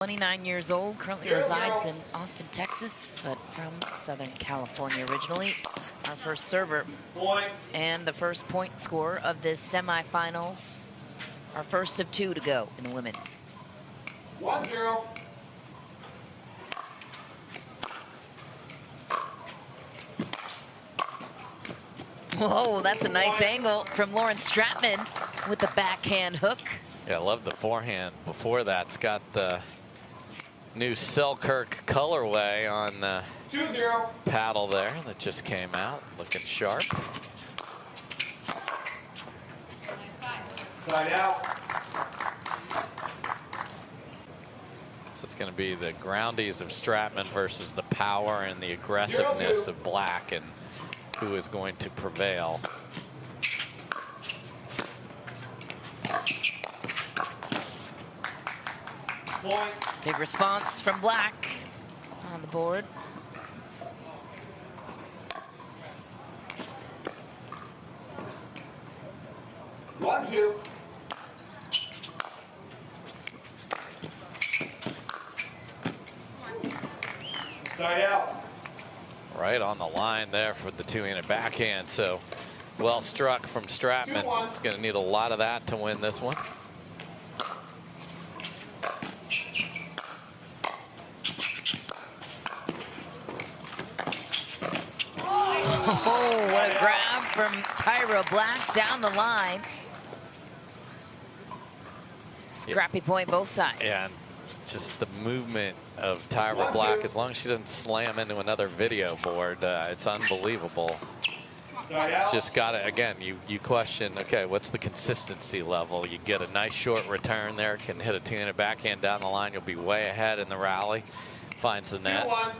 29 years old, currently resides in Austin, Texas, but from Southern California originally. Our first server and the first point scorer of this semifinals. Our first of two to go in the women's. 1-0. Whoa, that's a nice angle from Lauren Stratman with the backhand hook. Yeah, I love the forehand. Before that, it's got the new Selkirk colorway on the 2-0 paddle there that just came out, looking sharp. Side out. So it's going to be the groundies of Stratman versus the power and the aggressiveness of Black, and who is going to prevail. Point. Big response from Black on the board. One, two. Side out. Right on the line there for the two-handed backhand. So well struck from Stratman. It's going to need a lot of that to win this one. Oh, what a grab from Tyra Black down the line. Scrappy point both sides. Yeah, and just the movement of Tyra Black, as long as she doesn't slam into another video board, it's unbelievable. It's just got to, again, you question, okay, what's the consistency level? You get a nice short return there, can hit a two-handed backhand down the line, you'll be way ahead in the rally. Finds the net. 2-1.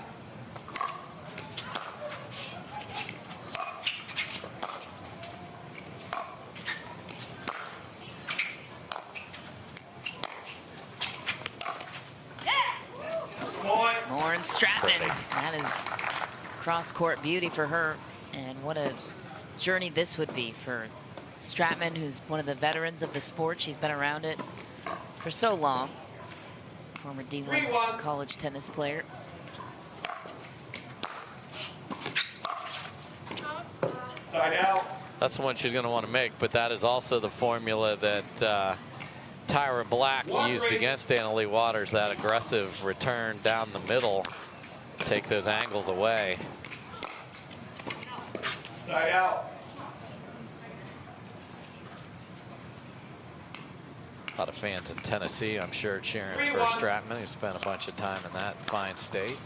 Lauren Stratman. That is cross-court beauty for her. And what a journey this would be for Stratman, who's one of the veterans of the sport. She's been around it for so long. Former D1 college tennis player. Side out. That's the one she's going to want to make, but that is also the formula that Tyra Black used against Annalee Waters, that aggressive return down the middle, take those angles away. Side out. A lot of fans in Tennessee, I'm sure, cheering for Stratman, who spent a bunch of time in that fine state.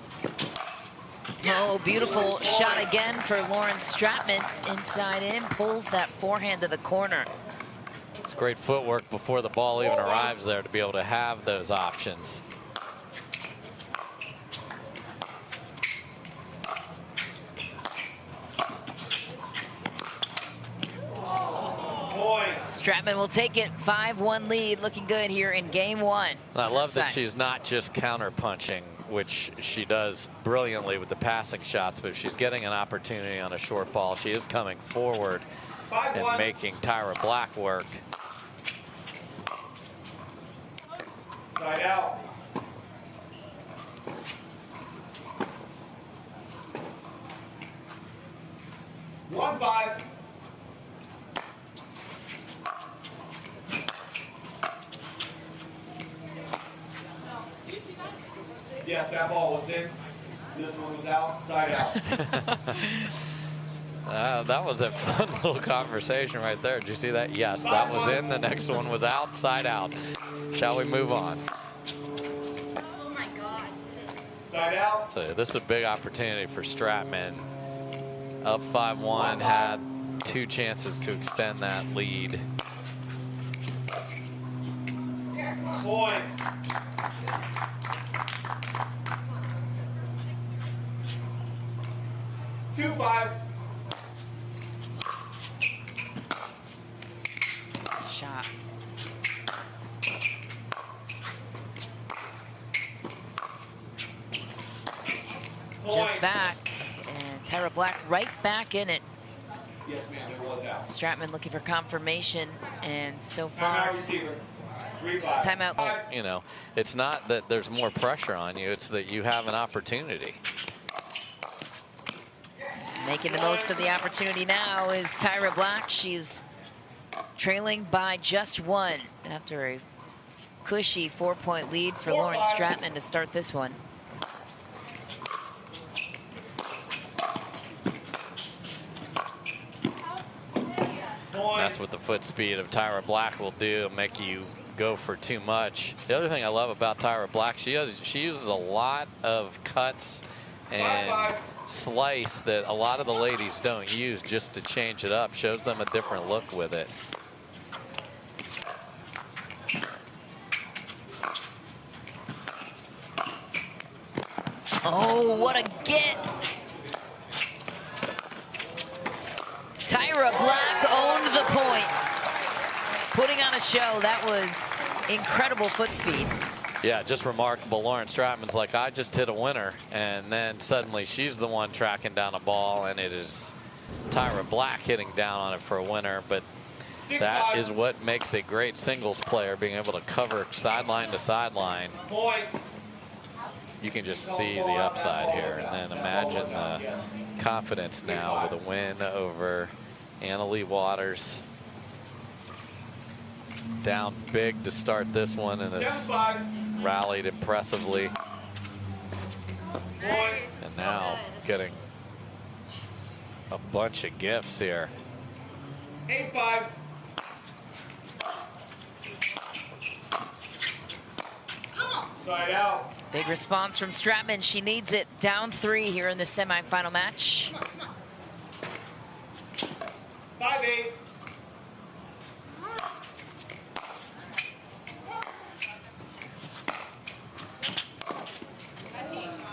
Oh, beautiful shot again for Lauren Stratman. Inside in, pulls that forehand to the corner. It's great footwork before the ball even arrives there to be able to have those options. Stratman will take it. 5-1 lead, looking good here in game one. And I love that she's not just counter-punching, which she does brilliantly with the passing shots, but if she's getting an opportunity on a short ball, she is coming forward and making Tyra Black work. Side out. One, 5. Yes, that ball was in. This one was out. Side out. That was a fun little conversation right there. Did you see that? Yes, that was in. The next one was out, side out. Shall we move on? Oh my God. Side out. So this is a big opportunity for Stratman. Up 5-1, had 2 chances to extend that lead. Point. Two, 5. Shot. Just back, and Tyra Black right back in it. Yes, ma'am, it was out. Stratman looking for confirmation, and so Timeout far receiver. Timeout. You know, it's not that there's more pressure on you, it's that you have an opportunity. Making the most of the opportunity now is Tyra Black. She's trailing by just one after a cushy 4-point lead for Lauren Stratman to start this one. That's what the foot speed of Tyra Black will do, make you go for too much. The other thing I love about Tyra Black, she uses a lot of cuts and slice that a lot of the ladies don't use just to change it up. Shows them a different look with it. Oh, what a get. Tyra Black owned the point. Putting on a show. That was incredible foot speed. Yeah, just remarkable. Lauren Stratman's like, I just hit a winner. And then suddenly she's the one tracking down a ball, and it is Tyra Black hitting down on it for a winner. But that is what makes a great singles player, being able to cover sideline to sideline. You can just see the upside here. And then imagine the confidence now with a win over Annalee Waters. Down big to start this one, and has rallied impressively. And now getting a bunch of gifts here. 8-5. Side out. Big response from Stratman. She needs it. Down 3 here in the semifinal match. 5-8.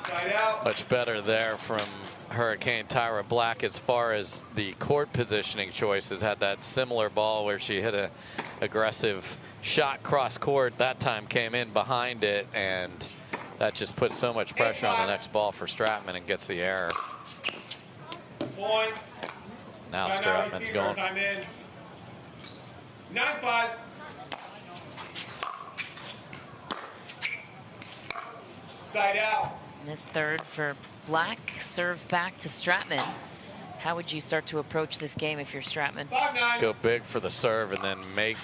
Side out. Much better there from Hurricane Tyra Black as far as the court positioning choices. Had that similar ball where she hit a aggressive shot cross court. That time came in behind it, and that just puts so much pressure on the next ball for Stratman and gets the error. Point. Now Stratman's going. Time in. 9-5. Side out. And this third for Black. Serve back to Stratman. How would you start to approach this game if you're Stratman? 5-9. Go big for the serve and then make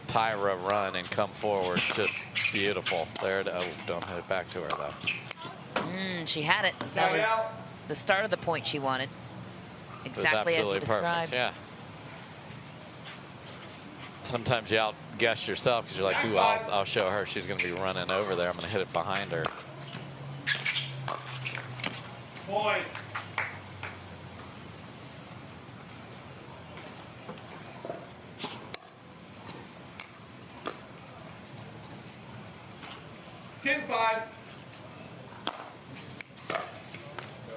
Tyra run and come forward. Just beautiful. There. Oh, don't hit it back to her though. She had it. That was the start of the point she wanted. Exactly as you described. Yeah. Sometimes you outguess yourself because you're like, ooh, I'll show her. She's going to be running over there. I'm going to hit it behind her. Point.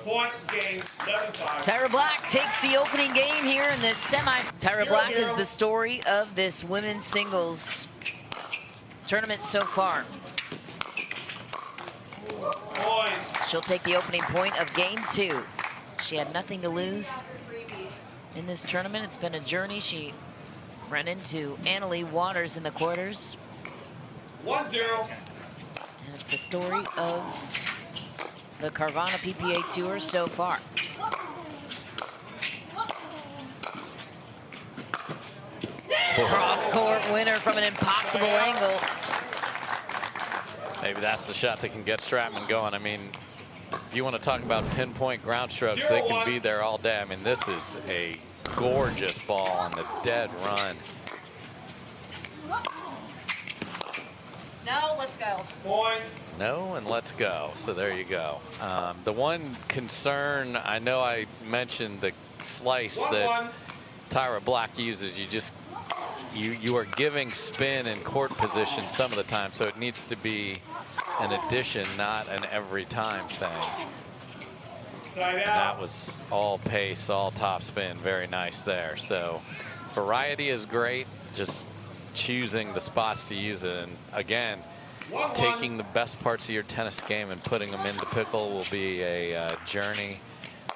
Point game, 11-5. Tyra Black takes the opening game here in this semi. Tyra Black is the story of this women's singles tournament so far. Point. She'll take the opening point of game 2. She had nothing to lose in this tournament. It's been a journey. She ran into Annalee Waters in the quarters. 1-0. And it's the story of the Carvana PPA Tour so far. Cross-court winner from an impossible angle. Maybe that's the shot that can get Stratman going. I mean, if you want to talk about pinpoint ground strokes, they can be there all day. I mean, this is a gorgeous ball on the dead run. No, let's go. Point. No, and let's go. So there you go. The one concern, I know I mentioned the slice that Tyra Black uses. You are giving spin and court position some of the time, so it needs to be an addition, not an every time thing. Side And out. that was all pace, all top spin. Very nice there. So variety is great. Just choosing the spots to use it. And again, taking the best parts of your tennis game and putting them into pickle will be a journey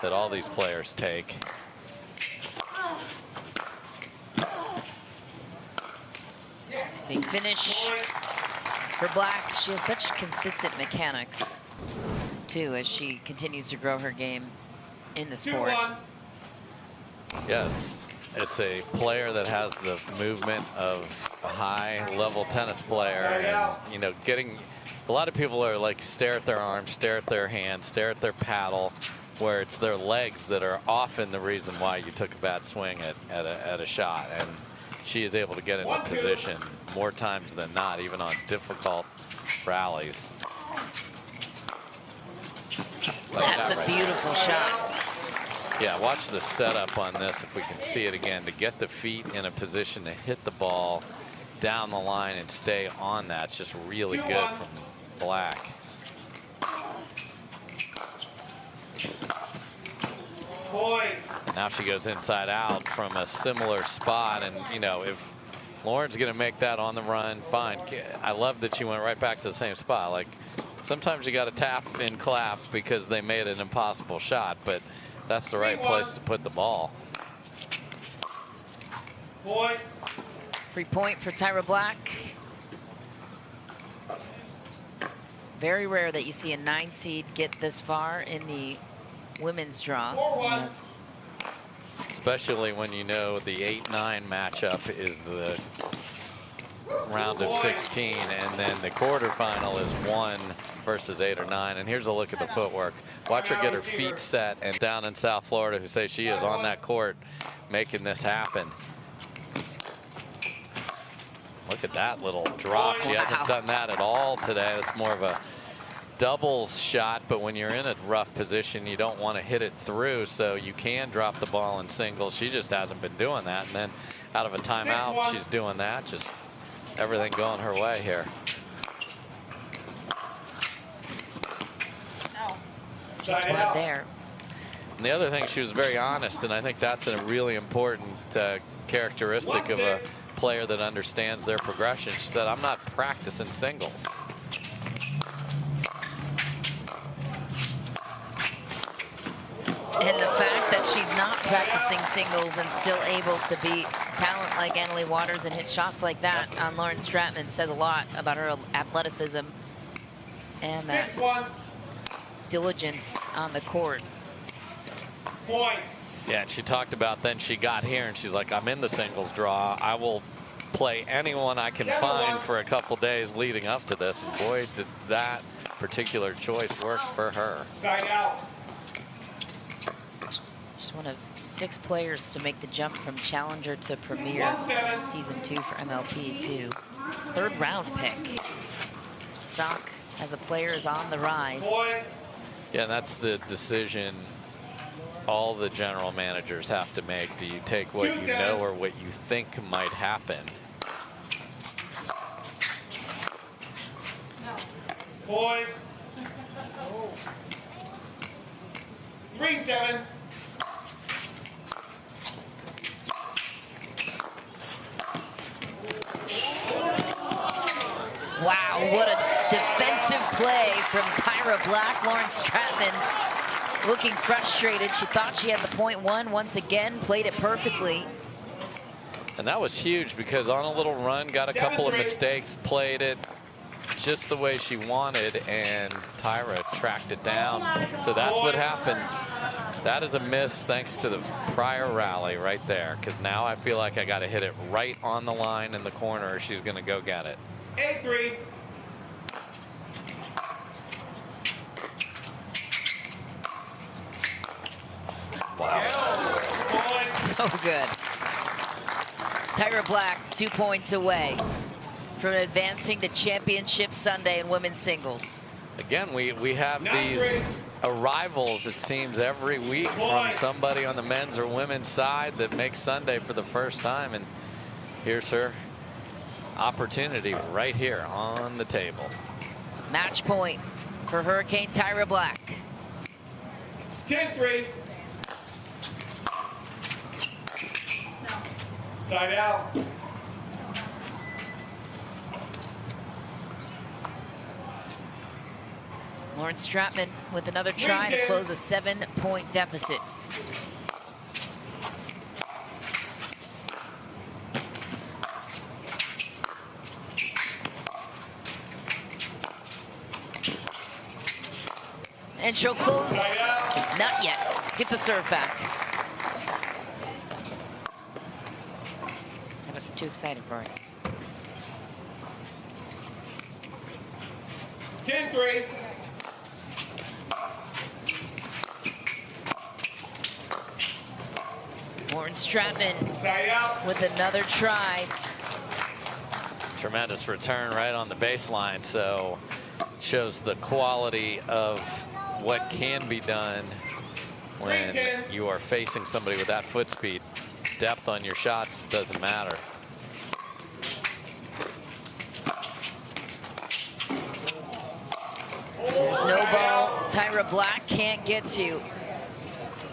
that all these players take. Big finish for Black. She has such consistent mechanics, too, as she continues to grow her game in the sport. 2-1. Yeah, it's a player that has the movement of a high-level tennis player, and you know, getting a lot of people are like stare at their arms, stare at their hands, stare at their paddle, where it's their legs that are often the reason why you took a bad swing at a shot, and she is able to get into position more times than not, even on difficult rallies. Like That's a beautiful shot. Yeah, watch the setup on this if we can see it again, to get the feet in a position to hit the ball down the line and stay on that. It's just really good from Black. And now she goes inside out from a similar spot, and you know, if Lauren's gonna make that on the run, fine. I love that she went right back to the same spot. Like, sometimes you got to tap and clap because they made an impossible shot, but that's the right place to put the ball. Free point for Tyra Black. Very rare that you see a 9 seed get this far in the women's draw. 4-1. Especially when you know the 8-9 matchup is the round of 16, and then the quarterfinal is 1 versus 8 or 9. And here's a look at the footwork. Watch her get her feet set, and down in South Florida, who say she is on that court making this happen. Look at that little drop. She hasn't done that at all today. It's more of a doubles shot, but when you're in a rough position, you don't want to hit it through, so you can drop the ball in singles. She just hasn't been doing that, and then out of a timeout, she's doing that. Just everything going her way here. Just one there. And the other thing, she was very honest, and I think that's a really important characteristic of a player that understands their progression. She said, I'm not practicing singles. And the fact that she's not practicing singles and still able to beat talent like Annalie Waters and hit shots like that on Lauren Stratman says a lot about her athleticism and diligence on the court. Yeah, and she talked about then she got here and she's like, I'm in the singles draw. I will play anyone I can find for a couple days leading up to this. And boy, did that particular choice work for her. Side out. She's one of 6 players to make the jump from Challenger to Premier Season 2 for MLP too. 3rd round pick. Stock as a player is on the rise. Yeah, and that's the decision all the general managers have to make. Do you take what you know or what you think might happen? Boy. 3-7. Wow, what a defensive play from Tyra Black. Lauren Stratman looking frustrated. She thought she had the point one. Once again, played it perfectly. And that was huge because on a little run, got a couple of mistakes, played it just the way she wanted, and Tyra tracked it down. So that's what happens. That is a miss thanks to the prior rally right there, because now I feel like I got to hit it right on the line in the corner or she's going to go get it. 8-3. Wow. So good. Tyra Black 2 points away from advancing to championship Sunday in women's singles. Again, we have these arrivals, it seems, every week from somebody on the men's or women's side that makes Sunday for the first time, and here's her opportunity right here on the table. Match point for Hurricane Tyra Black. 10-3. Side out. Lauren Stratman with another try to close a 7-point deficit. And she'll close. Not yet. Get the serve back. I'm too excited for it. 10-3. Lauren Stratman Side out. with another try. Tremendous return right on the baseline, so shows the quality of what can be done when you are facing somebody with that foot speed. Depth on your shots doesn't matter. There's no ball Tyra Black can't get to.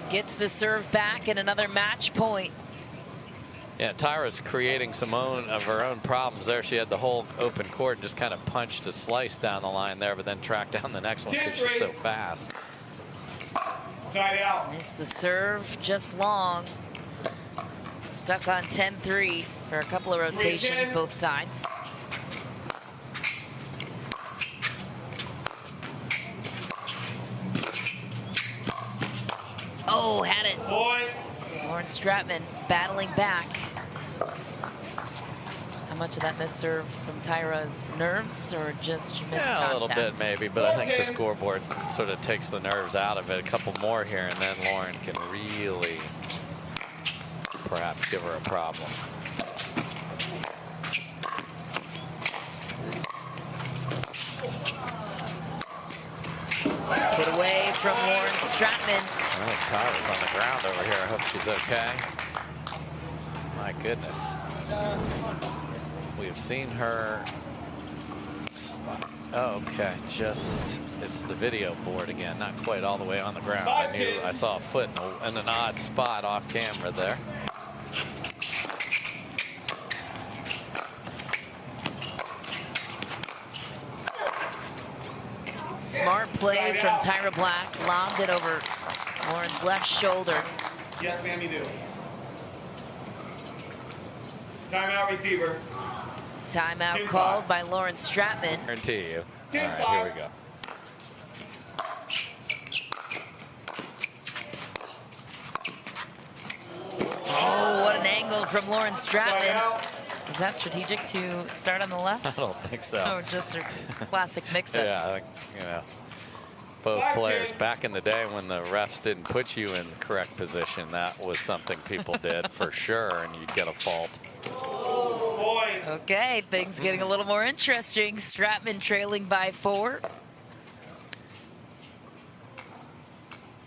Gets the serve back and another match point. Yeah, Tyra's creating some of her own problems there. She had the whole open court and just kind of punched a slice down the line there, but then tracked down the next one because she's so fast. Side out. Missed the serve just long. Stuck on 10-3 for a couple of rotations, both sides. Oh, had it. Point. Lauren Stratman battling back. How much of that missed serve from Tyra's nerves or just missed contact? A little bit maybe, but I think the scoreboard sort of takes the nerves out of it. A couple more here, and then Lauren can really perhaps give her a problem. Get away from Lauren Stratman. I think Tyra's on the ground over here. I hope she's okay. My goodness. We have seen her. Oh, okay, just it's the video board again, not quite all the way on the ground. I saw a foot in an odd spot off camera there. Smart play from Tyra Black. Lobbed it over Lauren's left shoulder. Yes, ma'am, you do. Timeout, receiver. Timeout called by Lauren Stratman. Guarantee you. All right, here we go. Oh, what an angle from Lauren Stratman. Is that strategic to start on the left? I don't think so. Oh, just a classic mix-up. Yeah, I think, you know, both players back in the day when the refs didn't put you in the correct position, that was something people did for sure, and you'd get a fault. Okay, things getting a little more interesting. Stratman trailing by 4.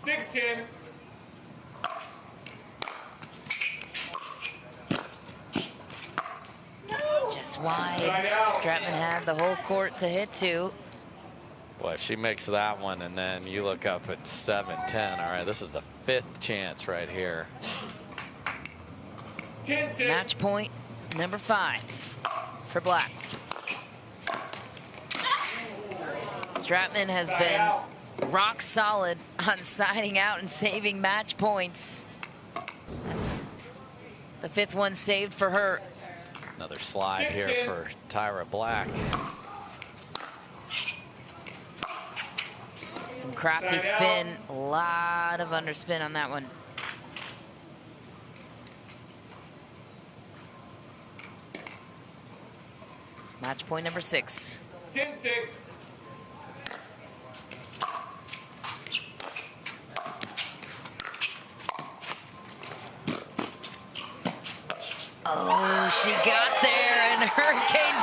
6-10. Just wide. Stratman had the whole court to hit to. Well, she makes that one, and then you look up at 7-10. All right, this is the 5th chance right here. 10-6. Match point number 5 for Black. Stratman has been rock solid on siding out and saving match points. That's the 5th one saved for her. Another slide here for Tyra Black. Some crafty spin, a lot of underspin on that one. Match point number 6. 10-6. Oh, she got there and hurricane